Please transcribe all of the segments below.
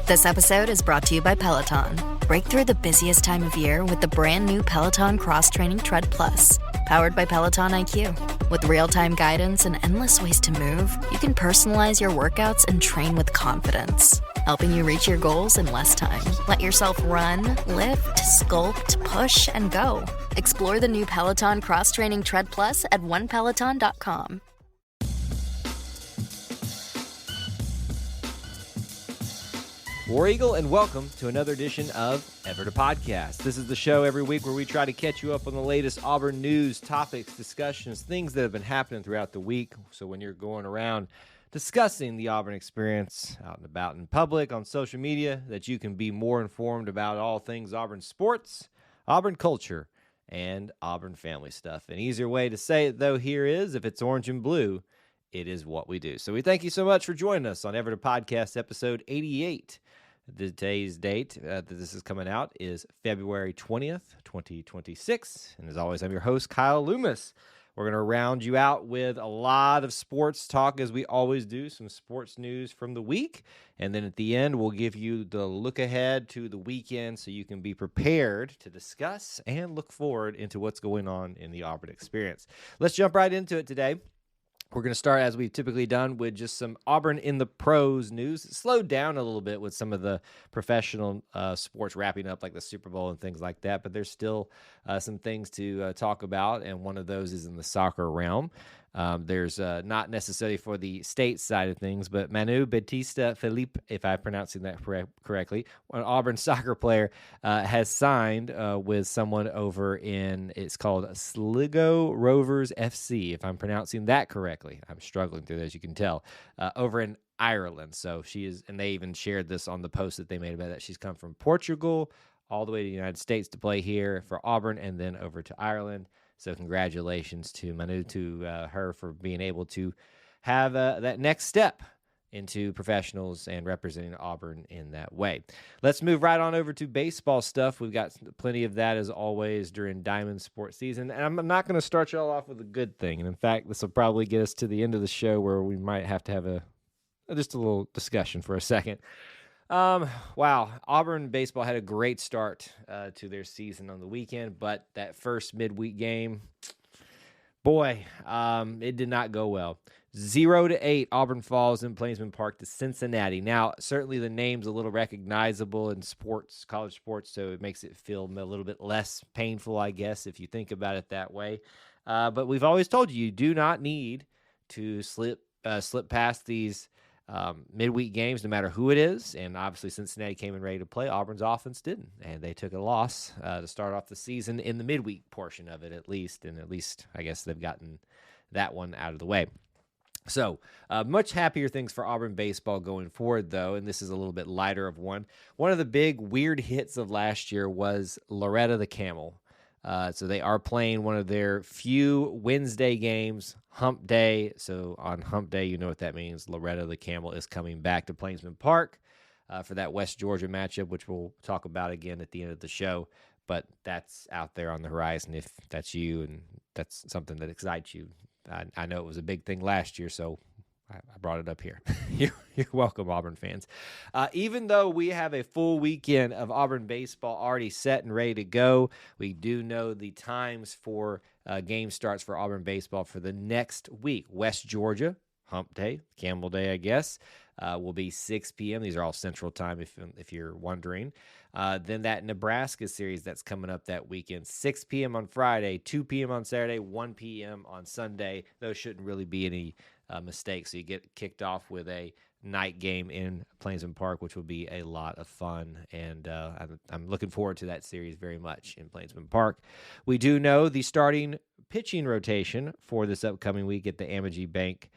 This episode is brought to you by Peloton. Break through the busiest time of year with the brand new Peloton Cross Training Tread Plus. Powered by Peloton IQ. With real-time guidance and endless ways to move, you can personalize your workouts and train with confidence, helping you reach your goals in less time. Let yourself run, lift, sculpt, push, and go. Explore the new Peloton Cross Training Tread Plus at onepeloton.com. War Eagle, and welcome to another edition of Ever to Podcast. This is the show every week where we try to catch you up on the latest Auburn news, topics, discussions, things that have been happening throughout the week. So when you're going around discussing the Auburn experience out and about in public, on social media, that you can be more informed about all things Auburn sports, Auburn culture, and Auburn family stuff. An easier way to say it, though, here is, if it's orange and blue, it is what we do. So we thank you so much for joining us on Ever to Podcast, episode 88. Today's date that this is coming out is February 20th, 2026. And as always, I'm your host, Kyle Loomis. We're going to round you out with a lot of sports talk, as we always do, some sports news from the week. And then at the end, we'll give you the look ahead to the weekend so you can be prepared to discuss and look forward into what's going on in the Auburn experience. Let's jump right into it today. We're going to start, as we've typically done, with just some Auburn in the pros news. It slowed down a little bit with some of the professional sports wrapping up, like the Super Bowl and things like that, but there's still some things to talk about, and one of those is in the soccer realm. There's not necessarily for the state side of things, but Manu Batista Felipe, if I'm pronouncing that correctly, an Auburn soccer player, has signed with someone over in, it's called Sligo Rovers FC, if I'm pronouncing that correctly. I'm struggling through this, you can tell, over in Ireland. So she is, and they even shared this on the post that they made about that. She's come from Portugal all the way to the United States to play here for Auburn and then over to Ireland. So congratulations to Manu, to her, for being able to have that next step into professionals and representing Auburn in that way. Let's move right on over to baseball stuff. We've got plenty of that, as always, during Diamond sports season. And I'm not going to start y'all off with a good thing. And in fact, this will probably get us to the end of the show, where we might have to have just a little discussion for a second. Wow, Auburn baseball had a great start to their season on the weekend, but that first midweek game, boy, it did not go well. 0-8, Auburn falls in Plainsman Park to Cincinnati. Now, certainly the name's a little recognizable in sports, college sports, so it makes it feel a little bit less painful, I guess, if you think about it that way. But we've always told you do not need to slip past these midweek games, no matter who it is. And obviously Cincinnati came in ready to play. Auburn's offense didn't, and they took a loss to start off the season in the midweek portion of it, at least. And at least I guess they've gotten that one out of the way. So much happier things for Auburn baseball going forward, though, and this is a little bit lighter of one. One of the big weird hits of last year was Loretta the Camel. So they are playing one of their few Wednesday games, Hump Day. So on Hump Day, you know what that means. Loretta the Camel is coming back to Plainsman Park for that West Georgia matchup, which we'll talk about again at the end of the show. But that's out there on the horizon if that's you and that's something that excites you. I know it was a big thing last year, so I brought it up here. You're welcome, Auburn fans. Even though we have a full weekend of Auburn baseball already set and ready to go, we do know the times for game starts for Auburn baseball for the next week. West Georgia, Hump Day, Campbell Day, I guess, will be 6 p.m. These are all Central Time, if you're wondering. Then that Nebraska series that's coming up that weekend, 6 p.m. on Friday, 2 p.m. on Saturday, 1 p.m. on Sunday. Those shouldn't really be any mistakes. So you get kicked off with a night game in Plainsman Park, which will be a lot of fun. And I'm looking forward to that series very much in Plainsman Park. We do know the starting pitching rotation for this upcoming week at the Amegy Bank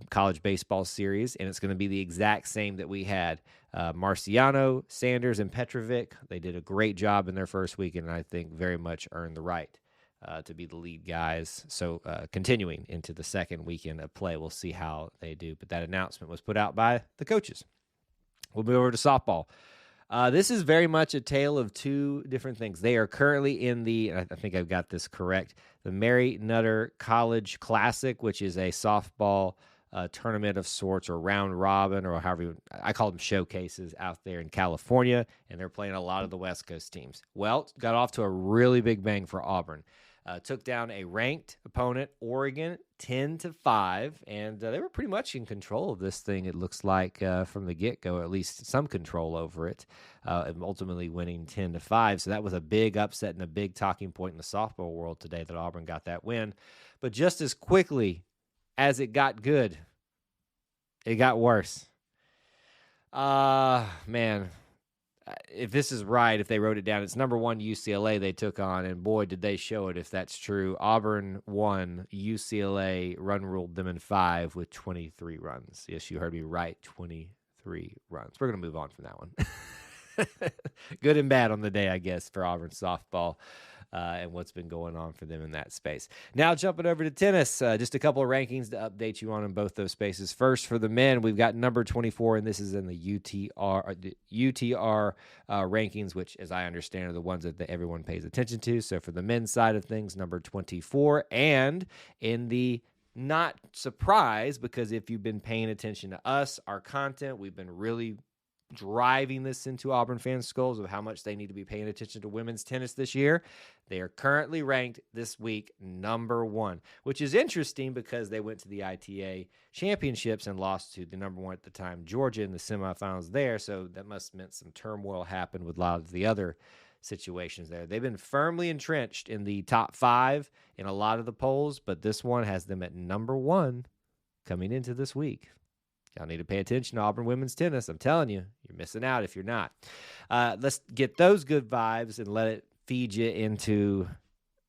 College Baseball Series, and it's going to be the exact same that we had. Marciano, Sanders, and Petrovic, they did a great job in their first weekend, and I think very much earned the right to be the lead guys. So continuing into the second weekend of play, we'll see how they do. But that announcement was put out by the coaches. We'll move over to softball. This is very much a tale of two different things. They are currently in the, I think I've got this correct, the Mary Nutter College Classic, which is a softball tournament of sorts, or round robin, or however I call them, showcases out there in California, and they're playing a lot of the West Coast teams. Well, got off to a really big bang for Auburn. Took down a ranked opponent, Oregon, 10-5, and they were pretty much in control of this thing, it looks like, from the get-go, at least some control over it, and ultimately winning 10-5. So that was a big upset and a big talking point in the softball world today that Auburn got that win. But just as quickly as it got good, it got worse. Man. If this is right, if they wrote it down, it's number 1 UCLA they took on, and boy, did they show it if that's true. Auburn won. UCLA run-ruled them in 5 with 23 runs. Yes, you heard me right, 23 runs. We're going to move on from that one. Good and bad on the day, I guess, for Auburn softball. And what's been going on for them in that space. Now jumping over to tennis, just a couple of rankings to update you on in both those spaces. First, for the men, we've got number 24, and this is in the UTR rankings, which, as I understand, are the ones that everyone pays attention to. So for the men's side of things, number 24, and in the not surprised, because if you've been paying attention to us, our content, we've been really driving this into Auburn fans' skulls of how much they need to be paying attention to women's tennis this year. They are currently ranked this week number 1, which is interesting because they went to the ITA championships and lost to the number 1 at the time, Georgia, in the semifinals there. So that must have meant some turmoil happened with a lot of the other situations there. They've been firmly entrenched in the top 5 in a lot of the polls, but this one has them at number 1 coming into this week. Y'all need to pay attention to Auburn women's tennis. I'm telling you, you're missing out if you're not. Let's get those good vibes and let it feed you into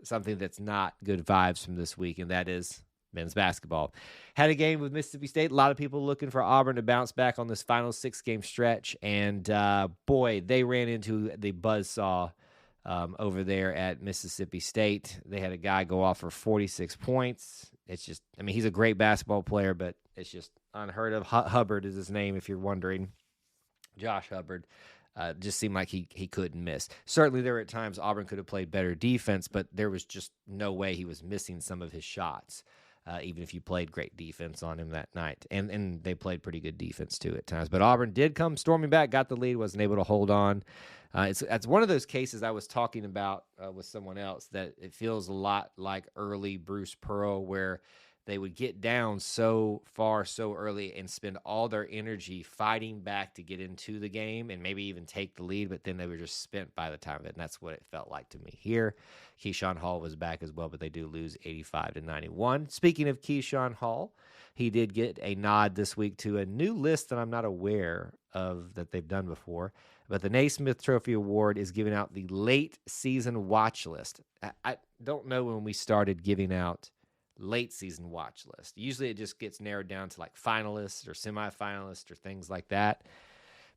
something that's not good vibes from this week, and that is men's basketball. Had a game with Mississippi State. A lot of people looking for Auburn to bounce back on this final 6-game stretch, and boy, they ran into the buzzsaw over there at Mississippi State. They had a guy go off for 46 points. It's just, I mean, he's a great basketball player, but it's just unheard of. Hubbard is his name, if you're wondering. Josh Hubbard. Just seemed like he couldn't miss. Certainly there were at times Auburn could have played better defense, but there was just no way he was missing some of his shots, even if you played great defense on him that night. And they played pretty good defense, too, at times. But Auburn did come storming back, got the lead, wasn't able to hold on. It's one of those cases I was talking about with someone else that it feels a lot like early Bruce Pearl, where they would get down so far so early and spend all their energy fighting back to get into the game and maybe even take the lead, but then they were just spent by the time of it, and that's what it felt like to me here. Keyshawn Hall was back as well, but they do lose 85-91. Speaking of Keyshawn Hall, he did get a nod this week to a new list that I'm not aware of that they've done before, but the Naismith Trophy Award is giving out the late season watch list. I don't know when we started giving out late season watch list. Usually it just gets narrowed down to like finalists or semifinalists or things like that.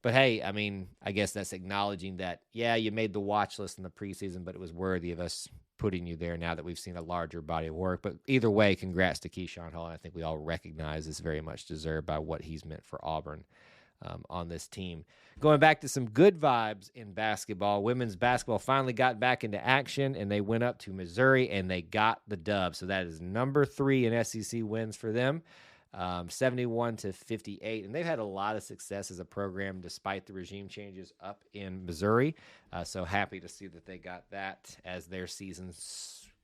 But hey, I mean, I guess that's acknowledging that, yeah, you made the watch list in the preseason, but it was worthy of us putting you there now that we've seen a larger body of work. But either way, congrats to Keyshawn Hall. I think we all recognize is very much deserved by what he's meant for Auburn on this team. Going back to some good vibes in basketball, women's basketball finally got back into action, and they went up to Missouri, and they got the dub. So that is number 3 in SEC wins for them, 71-58. And they've had a lot of success as a program despite the regime changes up in Missouri. So happy to see that they got that as their season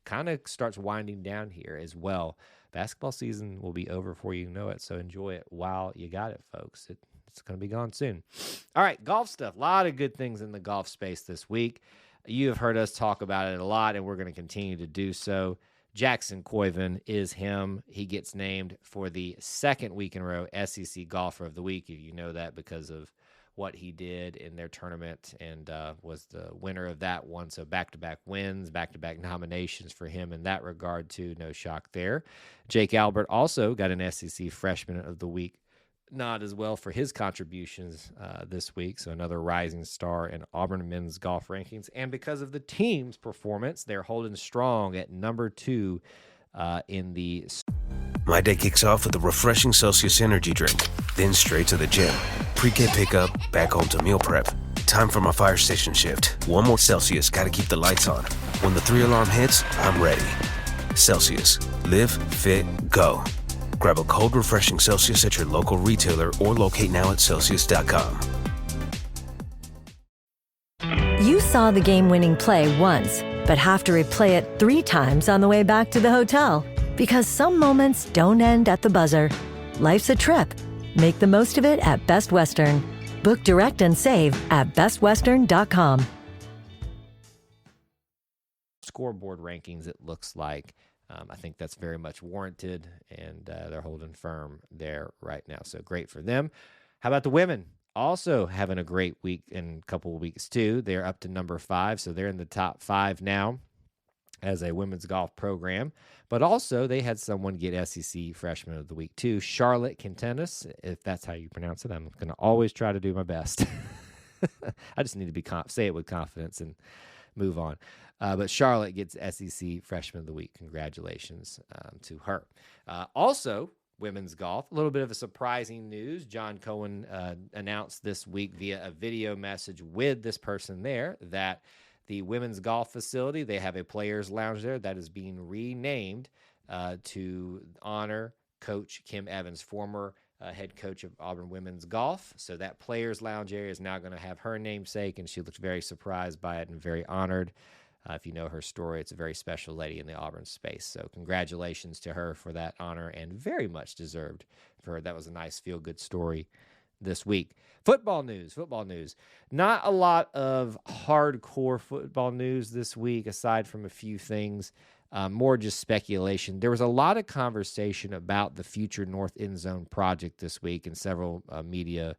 kind of starts winding down here as well. Basketball season will be over before you know it, so enjoy it while you got it, folks. It's going to be gone soon. All right, golf stuff. A lot of good things in the golf space this week. You have heard us talk about it a lot, and we're going to continue to do so. Jackson Koiven is him. He gets named for the second week in a row SEC Golfer of the Week. You know that because of what he did in their tournament and was the winner of that one. So back-to-back wins, back-to-back nominations for him in that regard, too. No shock there. Jake Albert also got an SEC Freshman of the Week nod as well for his contributions this week. So another rising star in Auburn men's golf rankings. And because of the team's performance, they're holding strong at number 2 in the... My day kicks off with a refreshing Celsius energy drink, then straight to the gym. Pre-K pickup, back home to meal prep. Time for my fire station shift. One more Celsius, gotta keep the lights on. When the 3-alarm hits, I'm ready. Celsius. Live, fit, go. Grab a cold, refreshing Celsius at your local retailer or locate now at Celsius.com. You saw the game-winning play once, but have to replay it 3 times on the way back to the hotel. Because some moments don't end at the buzzer. Life's a trip. Make the most of it at Best Western. Book direct and save at bestwestern.com. Scoreboard rankings, it looks like. I think that's very much warranted, and they're holding firm there right now. So great for them. How about the women? Also having a great week and a couple of weeks, too. They're up to number 5, so they're in the top 5 now as a women's golf program. But also, they had someone get SEC Freshman of the Week, too. Charlotte Quintenas, if that's how you pronounce it. I'm going to always try to do my best. I just need to say it with confidence and move on. But Charlotte gets SEC Freshman of the Week. Congratulations to her. Also, women's golf, a little bit of a surprising news. John Cohen announced this week via a video message with this person there that the women's golf facility, they have a players lounge there that is being renamed to honor Coach Kim Evans, former head coach of Auburn women's golf. So that players lounge area is now going to have her namesake, and she looked very surprised by it and very honored. If you know her story, it's a very special lady in the Auburn space. So congratulations to her for that honor, and very much deserved for her. That was a nice feel-good story this week. Football news. Not a lot of hardcore football news this week, aside from a few things. More just speculation. There was a lot of conversation about the future North End Zone project this week, and several media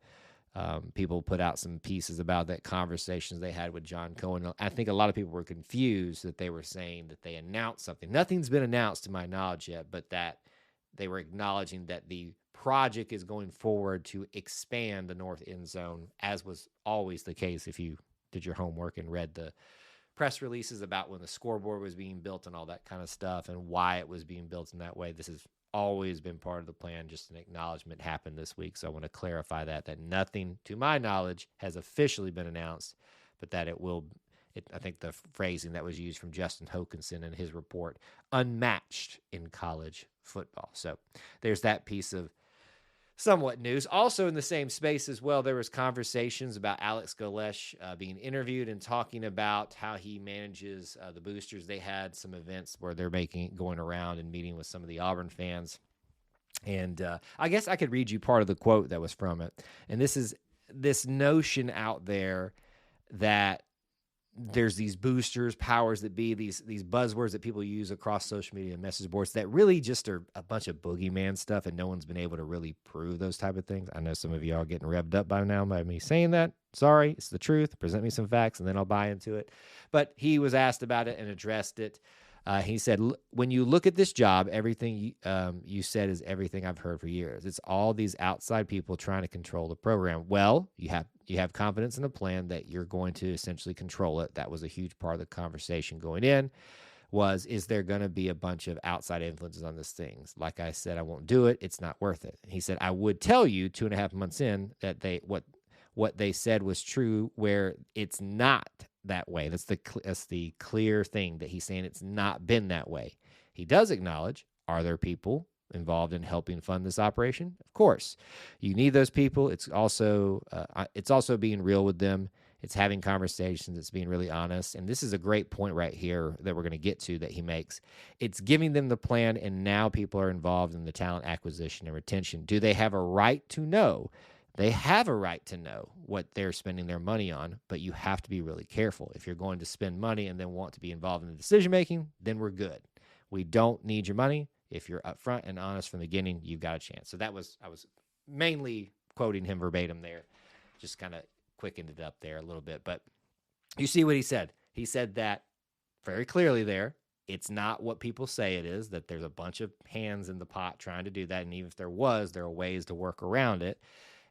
people put out some pieces about that conversations they had with John Cohen. I think a lot of people were confused that they were saying that they announced something. Nothing's been announced to my knowledge yet, but that they were acknowledging that the project is going forward to expand the North End Zone, as was always the case if you did your homework and read the press releases about when the scoreboard was being built and all that kind of stuff and why it was being built in that way. This has always been part of the plan. Just an acknowledgement happened this week, so I want to clarify that nothing, to my knowledge, has officially been announced, but that it will. I think the phrasing that was used from Justin Hokanson in his report, unmatched in college football. So there's that piece of somewhat news. Also in the same space as well, there was conversations about Alex Golesh being interviewed and talking about how he manages the boosters. They had some events where they're going around and meeting with some of the Auburn fans. And I guess I could read you part of the quote that was from it. And this is this notion out there that there's these boosters, powers that be, these buzzwords that people use across social media and message boards that really just are a bunch of boogeyman stuff, and no one's been able to really prove those type of things. I know some of y'all are getting revved up by now by me saying that. Sorry, it's the truth. Present me some facts, and then I'll buy into it. But he was asked about it and addressed it. He said, when you look at this job, everything you said is everything I've heard for years. It's all these outside people trying to control the program. Well, you have confidence in a plan that you're going to essentially control it. That was a huge part of the conversation going in, is there going to be a bunch of outside influences on this thing? Like I said, I won't do it. It's not worth it. He said, I would tell you 2.5 months in that what they said was true, where it's not that way. That's the clear thing that he's saying. It's not been that way. He does acknowledge, are there people involved in helping fund this operation? Of course, you need those people. It's also being real with them. It's having conversations. It's being really honest. And this is a great point right here that we're going to get to that he makes. It's giving them the plan, and now people are involved in the talent acquisition and retention. Do they have a right to know? They have a right to know what they're spending their money on, but you have to be really careful. If you're going to spend money and then want to be involved in the decision-making, then we're good. We don't need your money. If you're upfront and honest from the beginning, you've got a chance. So I was mainly quoting him verbatim there, just kind of quickened it up there a little bit. But you see what he said. He said that very clearly there. It's not what people say it is, that there's a bunch of hands in the pot trying to do that. And even if there are ways to work around it.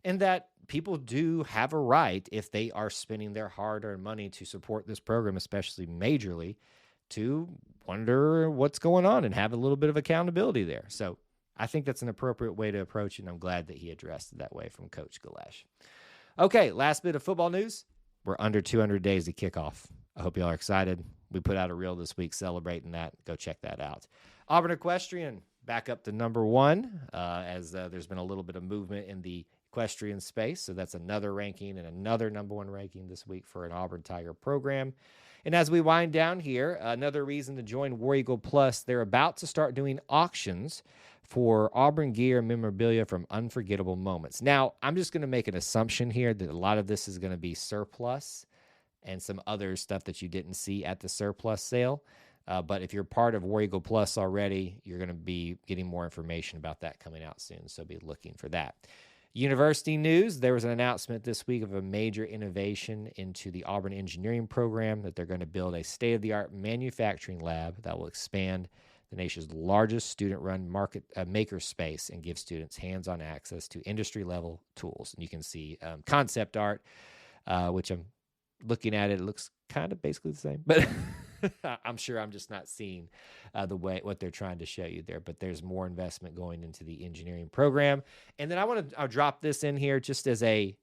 And that people do have a right, if they are spending their hard-earned money to support this program, especially majorly, to wonder what's going on and have a little bit of accountability there. So I think that's an appropriate way to approach it, and I'm glad that he addressed it that way from Coach Golesh. Okay, last bit of football news. We're under 200 days to kickoff. I hope y'all are excited. We put out a reel this week celebrating that. Go check that out. Auburn Equestrian back up to number 1 as there's been a little bit of movement in the equestrian space. So that's another ranking and another number 1 ranking this week for an Auburn Tiger program. And as we wind down here, another reason to join War Eagle Plus, they're about to start doing auctions for Auburn gear and memorabilia from unforgettable moments. Now, I'm just going to make an assumption here that a lot of this is going to be surplus and some other stuff that you didn't see at the surplus sale. But if you're part of War Eagle Plus already, you're going to be getting more information about that coming out soon, so be looking for that. University news, there was an announcement this week of a major innovation into the Auburn engineering program that they're going to build a state-of-the-art manufacturing lab that will expand the nation's largest student-run maker space and give students hands-on access to industry-level tools. And you can see concept art, which I'm looking at it. It looks kind of basically the same, but I'm sure I'm just not seeing what they're trying to show you there. But there's more investment going into the engineering program. And then I'll drop this in here just as a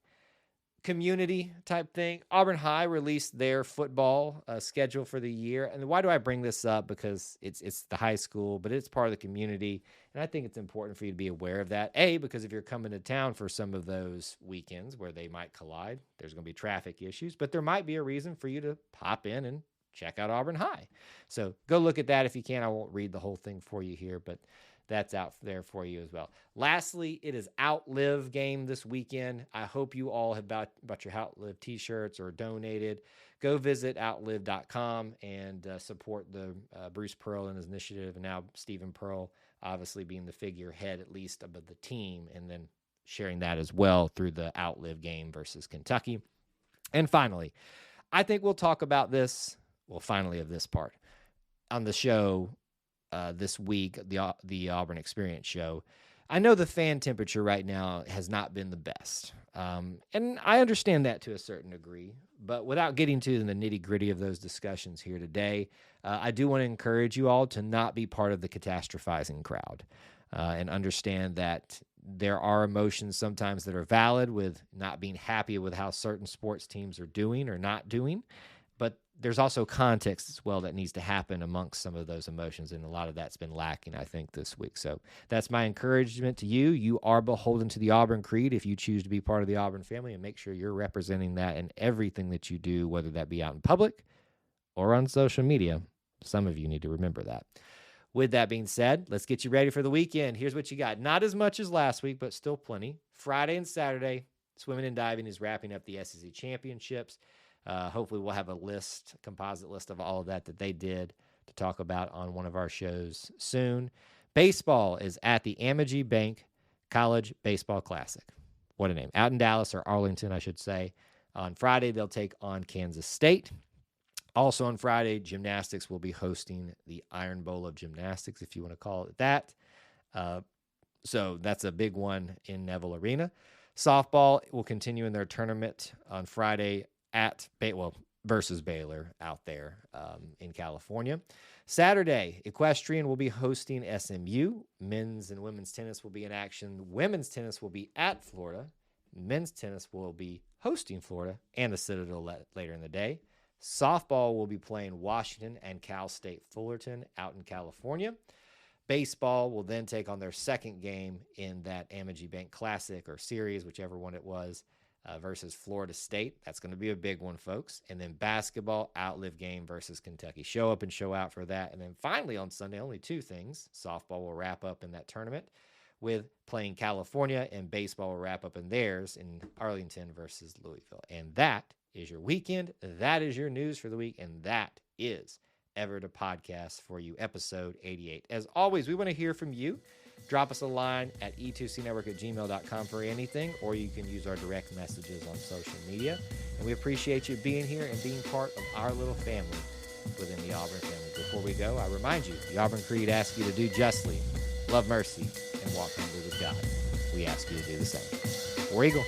community type thing. Auburn High released their football schedule for the year. And why do I bring this up? Because it's the high school, but it's part of the community. And I think it's important for you to be aware of that. Because if you're coming to town for some of those weekends where they might collide, there's going to be traffic issues, but there might be a reason for you to pop in and check out Auburn High. So go look at that if you can. I won't read the whole thing for you here, but that's out there for you as well. Lastly, it is Outlive game this weekend. I hope you all have bought your Outlive t-shirts or donated. Go visit outlive.com and support the Bruce Pearl and his initiative, and now Stephen Pearl obviously being the figurehead at least of the team, and then sharing that as well through the Outlive game versus Kentucky. And finally, I think we'll talk about this, finally of this part, on the show this week, the Auburn Experience show. I know the fan temperature right now has not been the best, and I understand that to a certain degree, but without getting to the nitty-gritty of those discussions here today, I do want to encourage you all to not be part of the catastrophizing crowd, and understand that there are emotions sometimes that are valid with not being happy with how certain sports teams are doing or not doing, but there's also context as well that needs to happen amongst some of those emotions, and a lot of that's been lacking, I think, this week. So that's my encouragement to you. You are beholden to the Auburn creed if you choose to be part of the Auburn family, and make sure you're representing that in everything that you do, whether that be out in public or on social media. Some of you need to remember that. With that being said, let's get you ready for the weekend. Here's what you got. Not as much as last week, but still plenty. Friday and Saturday, swimming and diving is wrapping up the SEC championships. Hopefully we'll have a composite list of all of that they did to talk about on one of our shows soon. Baseball is at the Amagi Bank College Baseball Classic. What a name. Out in Dallas, or Arlington, I should say. On Friday, they'll take on Kansas State. Also on Friday, gymnastics will be hosting the Iron Bowl of Gymnastics, if you want to call it that. So that's a big one in Neville Arena. Softball will continue in their tournament on Friday versus Baylor out there in California. Saturday, equestrian will be hosting SMU. Men's and women's tennis will be in action. Women's tennis will be at Florida. Men's tennis will be hosting Florida and the Citadel later in the day. Softball will be playing Washington and Cal State Fullerton out in California. Baseball will then take on their second game in that Amagi Bank Classic or series, whichever one it was, versus Florida State. That's going to be a big one, folks. And then basketball, Outlive game versus Kentucky. Show up and show out for that. And then finally on Sunday, only two things. Softball will wrap up in that tournament with playing California, and baseball will wrap up in theirs in Arlington versus Louisville. And that is your weekend. That is your news for the week. And that is Ever to Podcast for you, episode 88. As always, we want to hear from you. Drop us a line at e2cnetwork@gmail.com for anything, or you can use our direct messages on social media. And we appreciate you being here and being part of our little family within the Auburn family. Before we go, I remind you, the Auburn Creed asks you to do justly, love mercy, and walk humbly with God. We ask you to do the same. War Eagle.